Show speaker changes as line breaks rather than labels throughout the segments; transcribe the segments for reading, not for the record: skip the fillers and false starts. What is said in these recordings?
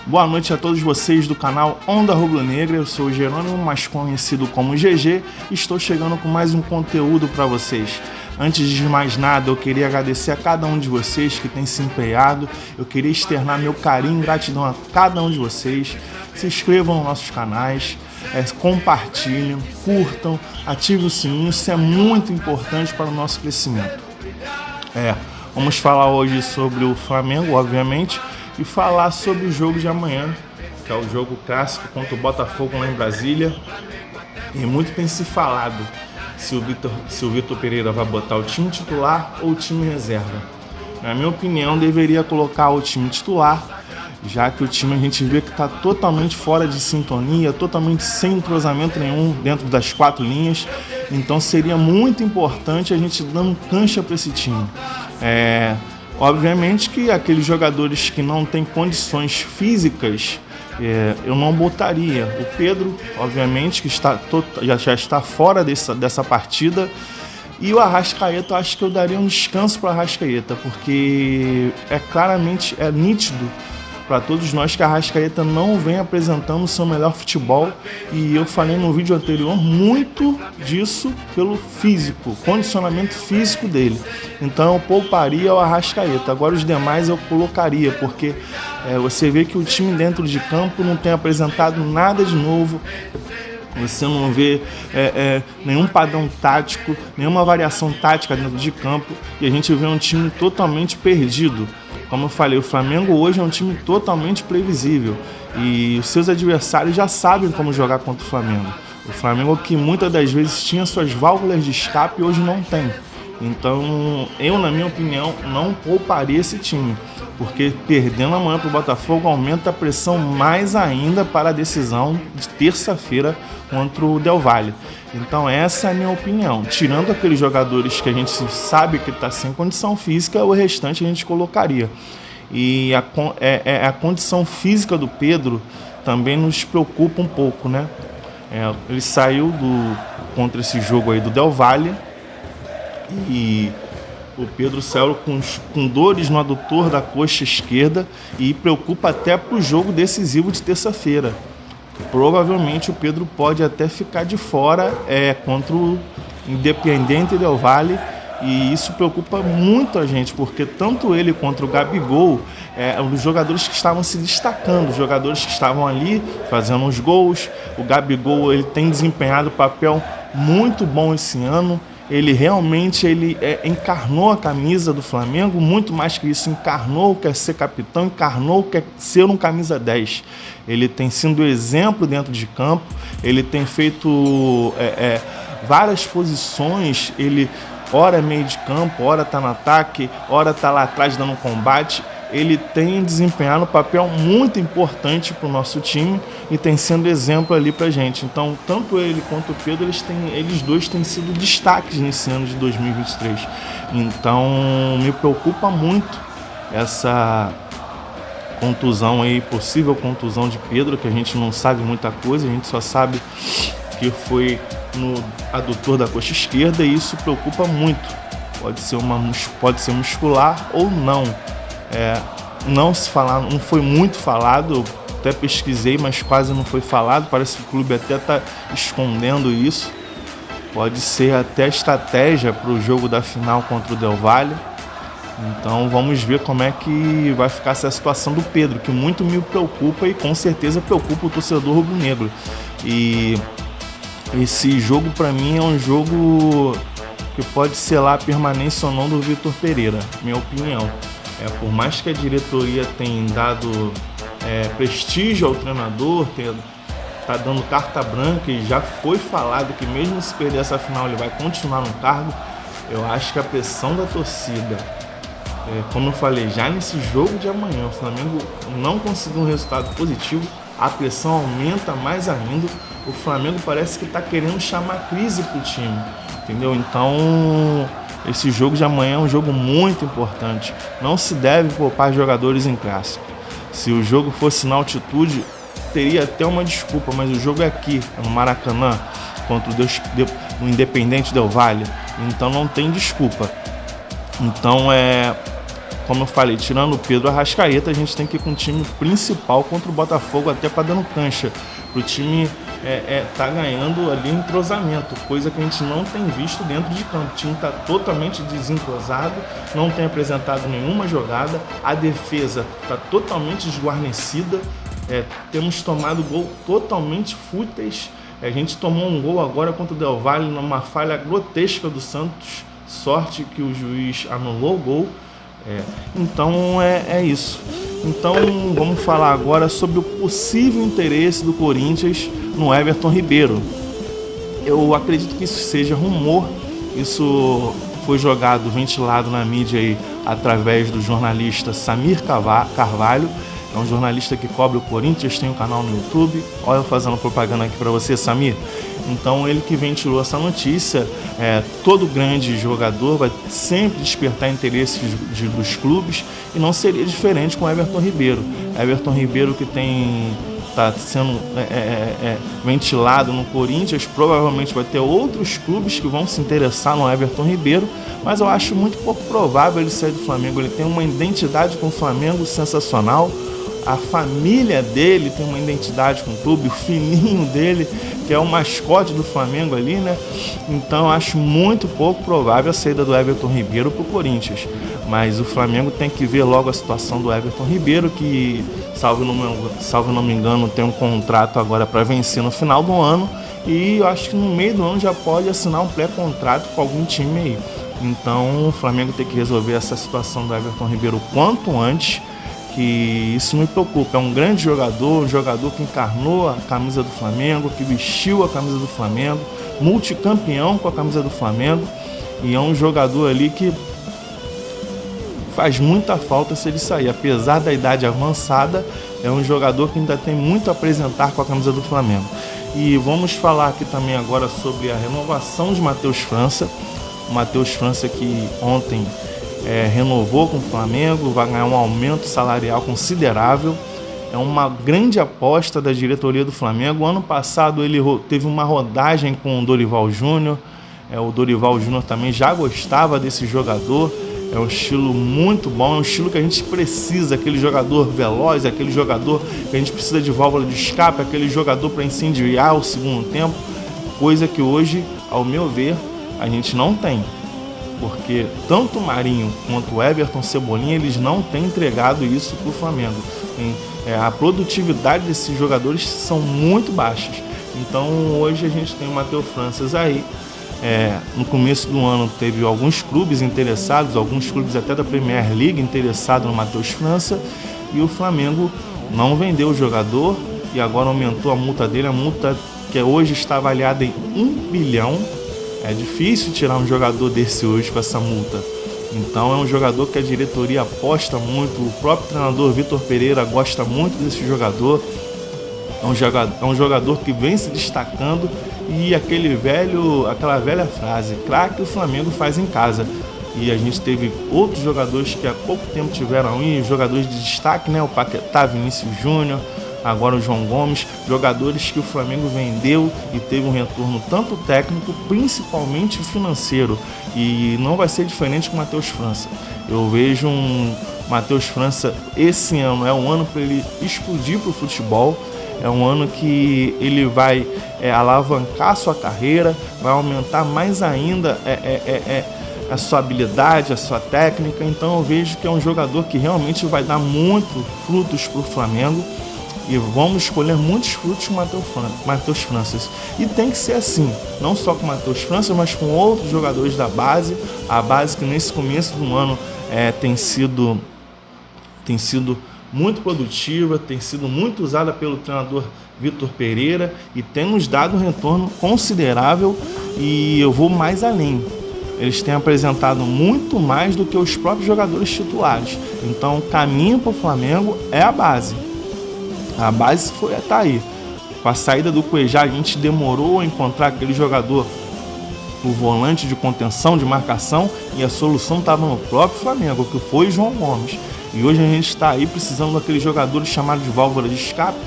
Boa noite a todos vocês do canal Onda Rubro-Negra. Eu sou o Jerônimo, mais conhecido como GG, e estou chegando com mais um conteúdo para vocês. Antes de mais nada, eu queria agradecer a cada um de vocês que tem se empenhado. Eu queria externar meu carinho e gratidão a cada um de vocês. Se inscrevam nos nossos canais, compartilhem, curtam, ativem o sininho. Isso é muito importante para o nosso crescimento. Vamos falar hoje sobre o Flamengo, obviamente, e falar sobre o jogo de amanhã, que é o jogo clássico contra o Botafogo lá em Brasília. E muito tem se falado se o Vitor Pereira vai botar o time titular ou o time reserva. Na minha opinião, deveria colocar o time titular, já que o time a gente vê que está totalmente fora de sintonia, totalmente sem entrosamento nenhum dentro das quatro linhas. Então seria muito importante a gente dando cancha para esse time. Obviamente que aqueles jogadores que não têm condições físicas, eu não botaria. O Pedro, obviamente, que já está fora dessa partida. E o Arrascaeta, eu acho que eu daria um descanso para o Arrascaeta, porque é nítido para todos nós que a Arrascaeta não vem apresentando o seu melhor futebol. E eu falei no vídeo anterior muito disso pelo físico, condicionamento físico dele. Então eu pouparia o Arrascaeta. Agora os demais eu colocaria, porque você vê que o time dentro de campo não tem apresentado nada de novo. Você não vê nenhum padrão tático, nenhuma variação tática dentro de campo. E a gente vê um time totalmente perdido. Como eu falei, o Flamengo hoje é um time totalmente previsível. E os seus adversários já sabem como jogar contra o Flamengo. O Flamengo que muitas das vezes tinha suas válvulas de escape, hoje não tem. Então, eu, na minha opinião, não pouparia esse time. Porque perdendo amanhã para o Botafogo aumenta a pressão mais ainda para a decisão de terça-feira contra o Del Valle. Então essa é a minha opinião. Tirando aqueles jogadores que a gente sabe que está sem condição física, o restante a gente colocaria. E a condição física do Pedro também nos preocupa um pouco, né? Ele saiu contra esse jogo aí do Del Valle e o Pedro saiu com dores no adutor da coxa esquerda e preocupa até para o jogo decisivo de terça-feira. Provavelmente o Pedro pode até ficar de fora contra o Independiente Del Valle, e isso preocupa muito a gente, porque tanto ele quanto o Gabigol os jogadores que estavam se destacando, os jogadores que estavam ali fazendo os gols. O Gabigol ele tem desempenhado um papel muito bom esse ano. Ele realmente encarnou a camisa do Flamengo, muito mais que isso, encarnou quer ser capitão, encarnou quer ser um camisa 10. Ele tem sido exemplo dentro de campo, ele tem feito várias posições, ele ora é meio de campo, ora está no ataque, ora está lá atrás dando combate. Ele tem desempenhado um papel muito importante para o nosso time e tem sendo exemplo ali para a gente. Então, tanto ele quanto o Pedro, eles dois têm sido destaques nesse ano de 2023. Então, me preocupa muito essa contusão aí, possível contusão de Pedro, que a gente não sabe muita coisa, a gente só sabe que foi no adutor da coxa esquerda, e isso preocupa muito. Pode ser muscular ou não. Não foi muito falado, eu até pesquisei, mas quase não foi falado. Parece que o clube até está escondendo isso. Pode ser até estratégia para o jogo da final contra o Del Valle. Então vamos ver como é que vai ficar essa situação do Pedro, que muito me preocupa e com certeza preocupa o torcedor rubro-negro. E esse jogo para mim é um jogo que pode selar a permanência ou não do Vitor Pereira, minha opinião. Por mais que a diretoria tenha dado prestígio ao treinador, está dando carta branca, e já foi falado que mesmo se perder essa final ele vai continuar no cargo, eu acho que a pressão da torcida, como eu falei, já nesse jogo de amanhã, o Flamengo não conseguiu um resultado positivo, a pressão aumenta mais ainda. O Flamengo parece que está querendo chamar crise para o time, entendeu? Então esse jogo de amanhã é um jogo muito importante. Não se deve poupar jogadores em clássico. Se o jogo fosse na altitude, teria até uma desculpa, mas o jogo é aqui, no Maracanã, contra o Independente Del Valle. Então não tem desculpa. Então como eu falei, tirando o Pedro Arrascaeta, a gente tem que ir com o time principal contra o Botafogo, até para dando cancha, para o time tá ganhando ali entrosamento, coisa que a gente não tem visto dentro de campo. O time está totalmente desentrosado, não tem apresentado nenhuma jogada, a defesa está totalmente desguarnecida, temos tomado gol totalmente fúteis. A gente tomou um gol agora contra o Del Valle numa falha grotesca do Santos, sorte que o juiz anulou o gol. Então é isso. Então vamos falar agora sobre o possível interesse do Corinthians no Everton Ribeiro. Eu acredito que isso seja rumor, isso foi ventilado na mídia aí, através do jornalista Samir Carvalho. É um jornalista que cobre o Corinthians, tem um canal no YouTube. Olha eu fazendo propaganda aqui para você, Samir. Então ele que ventilou essa notícia. Todo grande jogador vai sempre despertar interesse dos clubes, e não seria diferente com o Everton Ribeiro. Everton Ribeiro que está sendo ventilado no Corinthians, provavelmente vai ter outros clubes que vão se interessar no Everton Ribeiro, mas eu acho muito pouco provável ele sair do Flamengo. Ele tem uma identidade com o Flamengo sensacional. A família dele tem uma identidade com o clube, o filhinho dele, que é o mascote do Flamengo ali, né? Então eu acho muito pouco provável a saída do Everton Ribeiro para o Corinthians. Mas o Flamengo tem que ver logo a situação do Everton Ribeiro, que, salvo não me engano, tem um contrato agora para vencer no final do ano. E eu acho que no meio do ano já pode assinar um pré-contrato com algum time aí. Então o Flamengo tem que resolver essa situação do Everton Ribeiro o quanto antes, que isso me preocupa. É um grande jogador, um jogador que encarnou a camisa do Flamengo, que vestiu a camisa do Flamengo, multicampeão com a camisa do Flamengo, e é um jogador ali que faz muita falta se ele sair. Apesar da idade avançada, é um jogador que ainda tem muito a apresentar com a camisa do Flamengo. E vamos falar aqui também agora sobre a renovação de Matheus França. O Matheus França que ontem renovou com o Flamengo, vai ganhar um aumento salarial considerável. É uma grande aposta da diretoria do Flamengo. Ano passado ele teve uma rodagem com o Dorival Júnior. O Dorival Júnior também já gostava desse jogador. É um estilo muito bom, é um estilo que a gente precisa, aquele jogador veloz, aquele jogador que a gente precisa de válvula de escape, aquele jogador para incendiar o segundo tempo, coisa que hoje, ao meu ver, a gente não tem. Porque tanto o Marinho quanto o Everton Cebolinha, eles não têm entregado isso para o Flamengo. A produtividade desses jogadores são muito baixas. Então hoje a gente tem o Matheus França aí. No começo do ano teve alguns clubes interessados, alguns clubes até da Premier League interessados no Matheus França, e o Flamengo não vendeu o jogador e agora aumentou a multa dele, a multa que hoje está avaliada em 1 bilhão. É difícil tirar um jogador desse hoje com essa multa. Então é um jogador que a diretoria aposta muito, o próprio treinador Vitor Pereira gosta muito desse jogador. É um jogador que vem se destacando, e aquela velha frase, craque o Flamengo faz em casa. E a gente teve outros jogadores que há pouco tempo tiveram aí, jogadores de destaque, né? O Paquetá, Vinícius Júnior, agora o João Gomes, jogadores que o Flamengo vendeu e teve um retorno tanto técnico, principalmente financeiro. E não vai ser diferente com o Matheus França. Eu vejo um Matheus França, esse ano é um ano para ele explodir para o futebol. É um ano que ele vai alavancar a sua carreira, vai aumentar mais ainda a sua habilidade, a sua técnica. Então eu vejo que é um jogador que realmente vai dar muito frutos para o Flamengo, e vamos escolher muitos frutos com o Matheus França. E tem que ser assim, não só com o Matheus França, mas com outros jogadores da base. A base que nesse começo do ano tem sido muito produtiva, tem sido muito usada pelo treinador Vitor Pereira e tem nos dado um retorno considerável. E eu vou mais além, eles têm apresentado muito mais do que os próprios jogadores titulares. Então o caminho para o Flamengo é a base. A base está aí. Com a saída do Cuejá, a gente demorou a encontrar aquele jogador, o volante de contenção, de marcação, e a solução estava no próprio Flamengo, que foi João Gomes. E hoje a gente está aí precisando daqueles jogadores chamados de válvula de escape.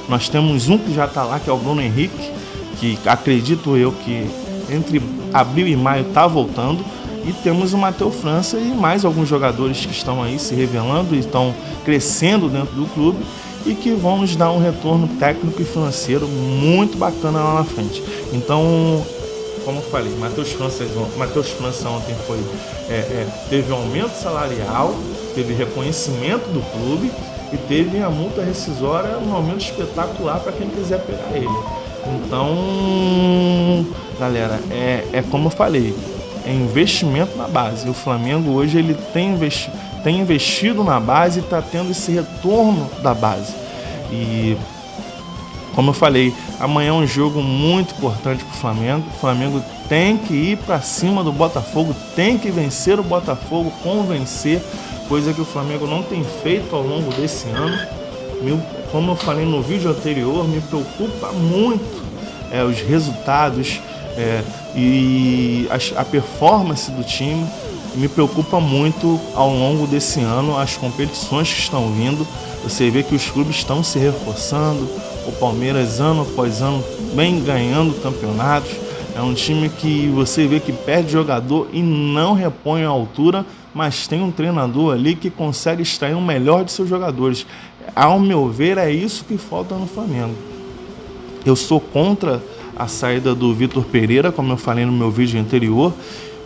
Nós temos um que já está lá, que é o Bruno Henrique, que acredito eu que entre abril e maio está voltando. E temos o Matheus França e mais alguns jogadores que estão aí se revelando e estão crescendo dentro do clube e que vão nos dar um retorno técnico e financeiro muito bacana lá na frente. Então, como eu falei, Matheus França ontem teve aumento salarial, teve reconhecimento do clube e teve a multa rescisória, um aumento espetacular para quem quiser pegar ele. Então, galera, é como eu falei, é investimento na base. O Flamengo hoje ele tem investido na base e está tendo esse retorno da base. E como eu falei, amanhã é um jogo muito importante para o Flamengo. O Flamengo tem que ir para cima do Botafogo, tem que vencer o Botafogo, convencer, coisa que o Flamengo não tem feito ao longo desse ano. Como eu falei no vídeo anterior, me preocupa muito os resultados e a performance do time. Me preocupa muito ao longo desse ano as competições que estão vindo. Você vê que os clubes estão se reforçando. O Palmeiras, ano após ano, vem ganhando campeonatos. É um time que você vê que perde jogador e não repõe a altura, mas tem um treinador ali que consegue extrair o melhor de seus jogadores. Ao meu ver, é isso que falta no Flamengo. Eu sou contra a saída do Vitor Pereira, como eu falei no meu vídeo anterior,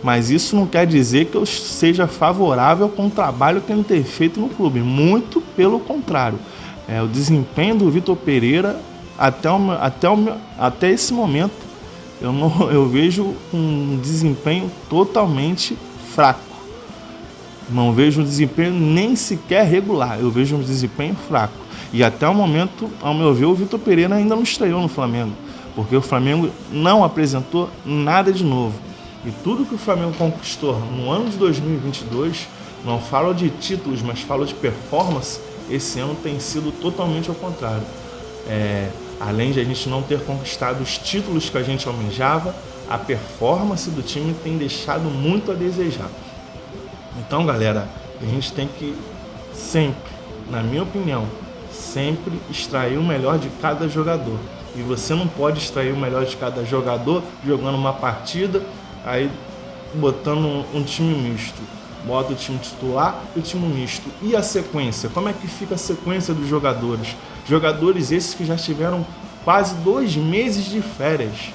mas isso não quer dizer que eu seja favorável com o trabalho que ele tem feito no clube. Muito pelo contrário. O desempenho do Vitor Pereira até esse momento eu vejo um desempenho totalmente fraco. Não vejo um desempenho nem sequer regular, eu vejo um desempenho fraco. E até o momento, ao meu ver, o Vitor Pereira ainda não estreou no Flamengo, porque o Flamengo não apresentou nada de novo. E tudo que o Flamengo conquistou no ano de 2022, não falo de títulos, mas falo de performance, esse ano tem sido totalmente ao contrário. Além de a gente não ter conquistado os títulos que a gente almejava, a performance do time tem deixado muito a desejar. Então, galera, a gente tem que sempre, na minha opinião, sempre extrair o melhor de cada jogador. E você não pode extrair o melhor de cada jogador jogando uma partida, aí botando um time misto. Bota o time titular e o time misto. E a sequência? Como é que fica a sequência dos jogadores? Jogadores esses que já tiveram quase 2 meses de férias,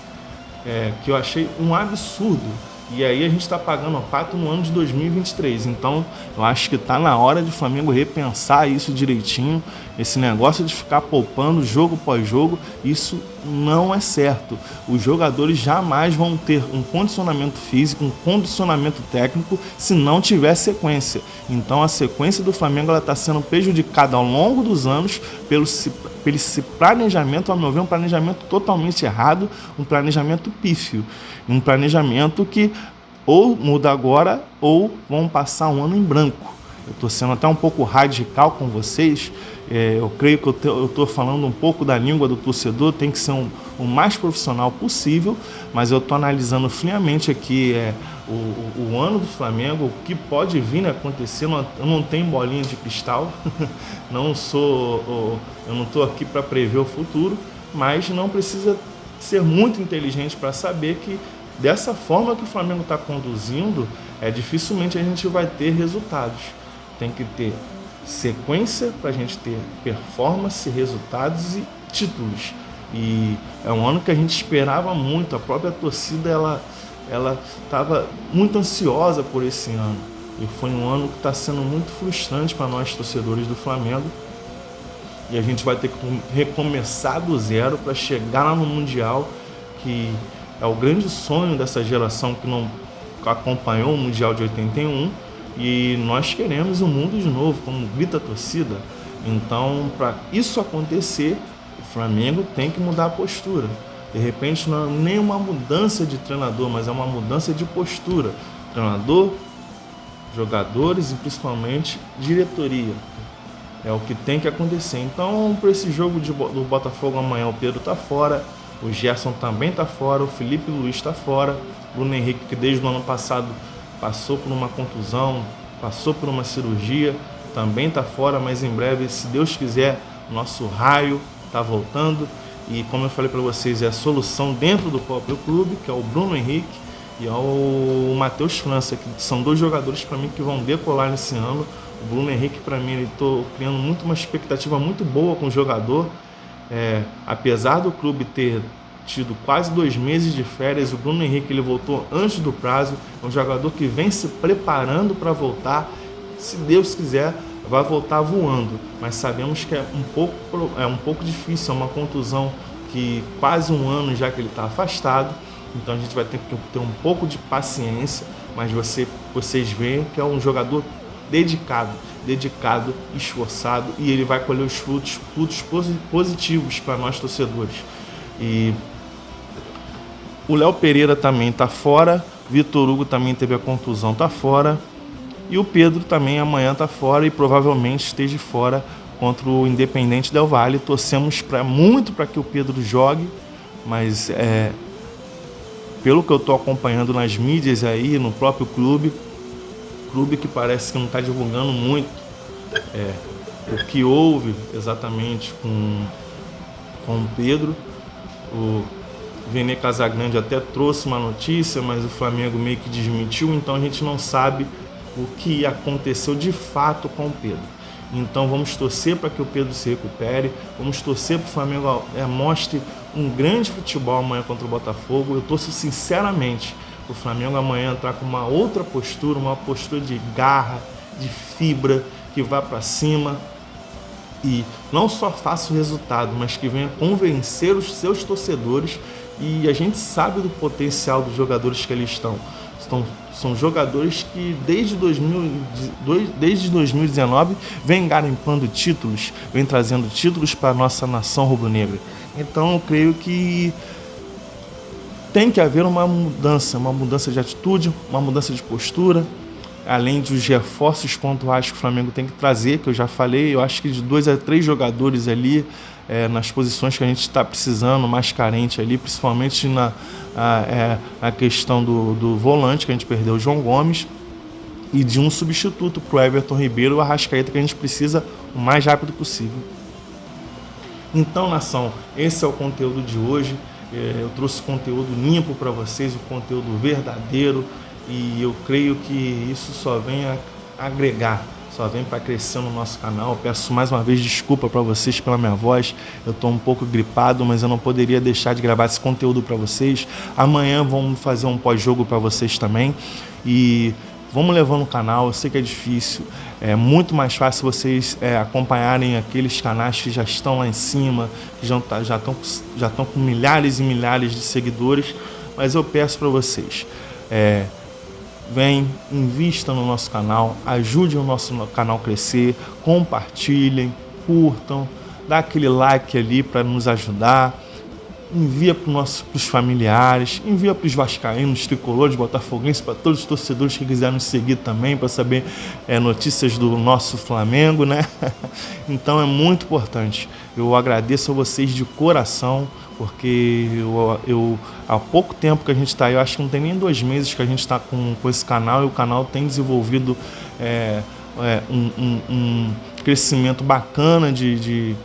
que eu achei um absurdo. E aí a gente está pagando o pato no ano de 2023. Então eu acho que está na hora de o Flamengo repensar isso direitinho. Esse negócio de ficar poupando jogo após jogo, isso não é certo. Os jogadores jamais vão ter um condicionamento físico, um condicionamento técnico, se não tiver sequência. Então a sequência do Flamengo está sendo prejudicada ao longo dos anos pelo esse planejamento, ao meu ver, um planejamento totalmente errado, um planejamento pífio, um planejamento que ou muda agora ou vão passar um ano em branco. Eu estou sendo até um pouco radical com vocês, eu creio que eu estou falando um pouco da língua do torcedor, tem que ser o mais profissional possível, mas eu estou analisando friamente aqui o ano do Flamengo, o que pode vir a acontecer. Eu não tenho bolinha de cristal, eu não estou aqui para prever o futuro, mas não precisa ser muito inteligente para saber que dessa forma que o Flamengo está conduzindo, dificilmente a gente vai ter resultados. Tem que ter sequência para a gente ter performance, resultados e títulos. E é um ano que a gente esperava muito, a própria torcida ela estava muito ansiosa por esse ano. E foi um ano que está sendo muito frustrante para nós torcedores do Flamengo. E a gente vai ter que recomeçar do zero para chegar lá no Mundial, que é o grande sonho dessa geração que não acompanhou o Mundial de 81. E nós queremos o mundo de novo, como grita a torcida. Então, para isso acontecer, o Flamengo tem que mudar a postura. De repente, não é nem uma mudança de treinador, mas é uma mudança de postura. Treinador, jogadores e principalmente diretoria. É o que tem que acontecer. Então, para esse jogo do Botafogo amanhã, o Pedro está fora, o Gerson também está fora, o Felipe Luiz está fora, o Bruno Henrique, que desde o ano passado passou por uma contusão, passou por uma cirurgia, também está fora, mas em breve, se Deus quiser, nosso raio está voltando. E como eu falei para vocês, é a solução dentro do próprio clube, que é o Bruno Henrique. e ao Matheus França, que são dois jogadores para mim que vão decolar nesse ano. O Bruno Henrique, para mim, estou criando uma expectativa muito boa com o jogador. Apesar do clube ter tido quase 2 meses de férias, o Bruno Henrique ele voltou antes do prazo. É um jogador que vem se preparando para voltar. Se Deus quiser, vai voltar voando, mas sabemos que é um pouco difícil, é uma contusão que quase 1 ano já que ele está afastado, então a gente vai ter que ter um pouco de paciência, mas vocês veem que é um jogador dedicado, esforçado, e ele vai colher os frutos positivos para nós torcedores. E o Léo Pereira também está fora, Vitor Hugo também teve a contusão, está fora. E o Pedro também amanhã está fora e provavelmente esteja fora contra o Independente Del Valle. Torcemos muito para que o Pedro jogue, mas pelo que eu estou acompanhando nas mídias aí, no próprio clube que parece que não está divulgando muito o que houve exatamente com o Pedro. O Vene Casagrande até trouxe uma notícia, mas o Flamengo meio que desmentiu, então a gente não sabe o que aconteceu de fato com o Pedro. Então vamos torcer para que o Pedro se recupere, vamos torcer para o Flamengo mostre um grande futebol amanhã contra o Botafogo. Eu torço sinceramente para o Flamengo amanhã entrar com uma outra postura, uma postura de garra, de fibra, que vá para cima e não só faça o resultado, mas que venha convencer os seus torcedores. E a gente sabe do potencial dos jogadores que ali estão. São jogadores que desde 2019 vêm garimpando títulos, vêm trazendo títulos para a nossa nação rubro-negra. Então eu creio que tem que haver uma mudança de atitude, uma mudança de postura, além dos reforços pontuais que o Flamengo tem que trazer, que eu já falei. Eu acho que de 2 a 3 jogadores ali, nas posições que a gente está precisando, mais carente ali, principalmente na questão do volante, que a gente perdeu o João Gomes, e de um substituto para o Everton Ribeiro, o Arrascaeta, que a gente precisa o mais rápido possível. Então, nação, esse é o conteúdo de hoje. Eu trouxe conteúdo limpo para vocês, o conteúdo verdadeiro, e eu creio que isso só vem a agregar, só vem para crescer no nosso canal. Eu peço mais uma vez desculpa para vocês pela minha voz, eu estou um pouco gripado, mas eu não poderia deixar de gravar esse conteúdo para vocês. Amanhã vamos fazer um pós-jogo para vocês também, e vamos levando o canal. Eu sei que é difícil, é muito mais fácil vocês acompanharem aqueles canais que já estão lá em cima, que já estão com milhares e milhares de seguidores, mas eu peço para vocês, invistam no nosso canal, ajudem o nosso canal a crescer, compartilhem, curtam, dá aquele like ali para nos ajudar, envia para os familiares, envia para os vascaínos, tricolores, botafoguenses, para todos os torcedores que quiserem nos seguir também, para saber notícias do nosso Flamengo, né? Então é muito importante. Eu agradeço a vocês de coração, porque eu há pouco tempo que a gente está aí, eu acho que não tem nem 2 meses que a gente está com esse canal, e o canal tem desenvolvido um crescimento bacana de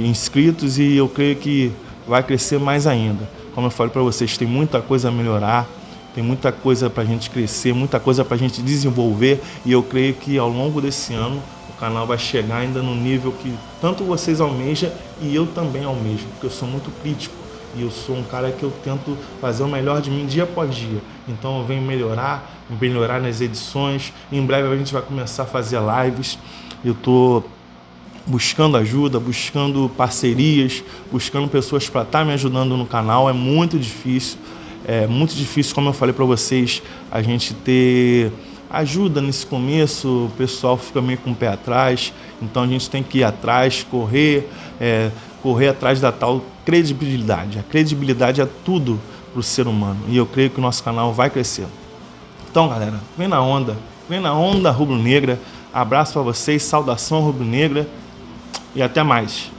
inscritos, e eu creio que vai crescer mais ainda. Como eu falei para vocês, tem muita coisa a melhorar, tem muita coisa para a gente crescer, muita coisa para a gente desenvolver, e eu creio que ao longo desse ano o canal vai chegar ainda no nível que tanto vocês almejam e eu também almejo, porque eu sou muito crítico e eu sou um cara que eu tento fazer o melhor de mim dia após dia. Então eu venho melhorar nas edições. Em breve a gente vai começar a fazer lives. Eu estou buscando ajuda, buscando parcerias, buscando pessoas para estar me ajudando no canal. É muito difícil, como eu falei para vocês, a gente ter ajuda nesse começo. O pessoal fica meio com o pé atrás, então a gente tem que ir atrás, correr atrás da tal credibilidade. A credibilidade é tudo para o ser humano, e eu creio que o nosso canal vai crescer. Então, galera, vem na onda rubro-negra. Abraço para vocês, saudação rubro-negra, e até mais.